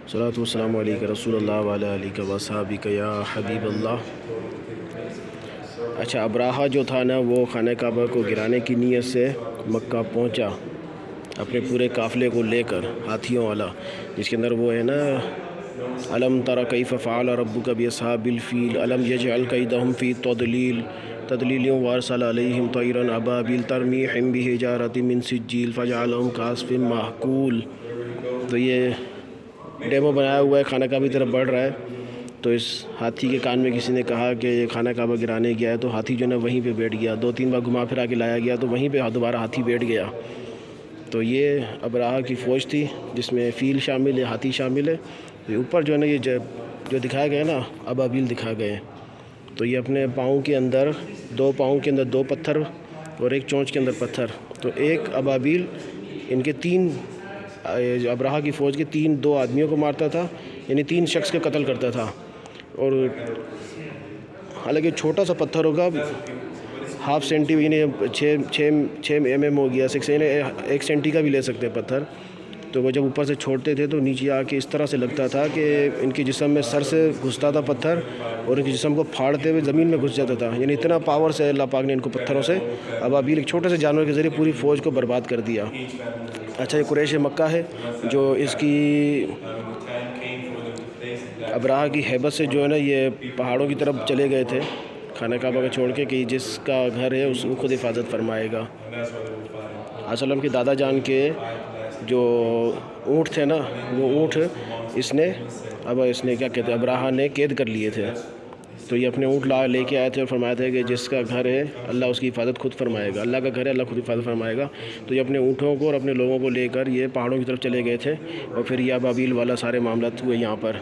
صلاۃ والسلام علیک رسول اللہ وعلی آلہ وصحبہ یا حبیب اللہ۔ اچھا، ابراہہ جو تھا نا وہ خانہ کعبہ کو گرانے کی نیت سے مکہ پہنچا اپنے پورے قافلے کو لے کر، ہاتھیوں والا، جس کے اندر وہ ہے نا الم تر کیف فعل ربک باصحاب الفیل الم یجعل کیدہم فی تضلیل تضلیل وارسل علیہم طیرا ابابیل ترمیہم بحجارۃ من سجیل فجعلہم کعصف مأکول۔ تو یہ ڈیمو بنایا ہوا ہے، خانہ کعبہ کی طرف بڑھ رہا ہے، تو اس ہاتھی کے کان میں کسی نے کہا کہ یہ خانہ کعبہ گرانے گیا ہے، تو ہاتھی جو ہے نا وہیں پہ بیٹھ گیا، 2-3 بار گھما پھرا کے لایا گیا تو وہیں پہ دوبارہ ہاتھی بیٹھ گیا۔ تو یہ ابراہہ کی فوج تھی جس میں فیل شامل ہے، ہاتھی شامل ہے۔ اوپر جو ہے نا یہ جو دکھائے گئے نا ابابیل دکھائے گئے، تو یہ اپنے پاؤں کے اندر 2 پاؤں کے اندر 2 پتھر اور ایک چونچ کے اندر پتھر، تو ایک ابابیل ان کے 3 ابراہہ کی فوج کے 2 آدمیوں کو مارتا تھا، یعنی 3 شخص کا قتل کرتا تھا۔ اور حالانکہ چھوٹا سا پتھر ہوگا، ½ سینٹی، یعنی 6 mm ہو گیا، 1 سینٹی کا بھی لے سکتے ہیں پتھر، تو وہ جب اوپر سے چھوڑتے تھے تو نیچے آ کے اس طرح سے لگتا تھا کہ ان کے جسم میں سر سے گھستا تھا پتھر اور ان کے جسم کو پھاڑتے ہوئے زمین میں گھس جاتا تھا، یعنی اتنا پاور سے اللہ پاک نے ان کو پتھروں سے ابابیل ایک چھوٹے سے جانور کے ذریعے پوری فوج کو برباد کر دیا۔ اچھا، یہ قریش مکہ ہے جو اس کی ابراہہ کی ہیبت سے جو ہے نا یہ پہاڑوں کی طرف چلے گئے تھے خانہ کعبہ کو چھوڑ کے کہ جس کا گھر ہے اس کو خود حفاظت فرمائے گا۔ وسلم کے دادا جان کے جو اونٹ تھے نا، وہ اونٹ اس نے کیا کہتے ہیں ابراہہ نے قید کر لیے تھے، تو یہ اپنے اونٹ لے کے آئے تھے اور فرمایا تھا کہ جس کا گھر ہے اللہ اس کی حفاظت خود فرمائے گا، اللہ کا گھر ہے اللہ خود حفاظت فرمائے گا۔ تو یہ اپنے اونٹوں کو اور اپنے لوگوں کو لے کر یہ پہاڑوں کی طرف چلے گئے تھے، اور پھر یہ ابابیل والا سارے معاملات ہوئے یہاں پر۔